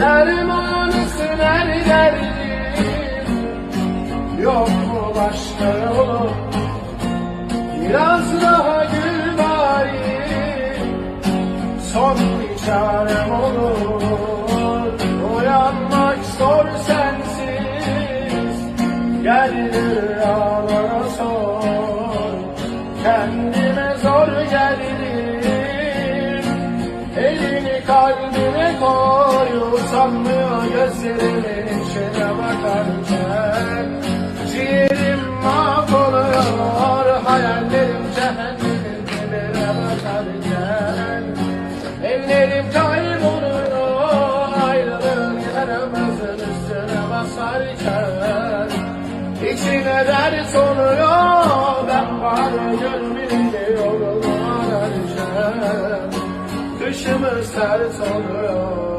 Dermanısın her derdim, yok mu başka yolu? Biraz daha gül bari, son bir çarem olur. Uyanmak zor sensiz, gel rüyalara sor. Kendime zor geldim, elini kalbime koy. Usanmıyor gözlerimin içine bakarken, ciğerim mahvoluyor, hayallerim cehennemin dibine bakarken. Ellerim kayboluyor, ayrılığın yaramazın üstüne basarken. İçine dert oluyor, ben var gönlümde yolunu ararken. Kışımız sert oluyor,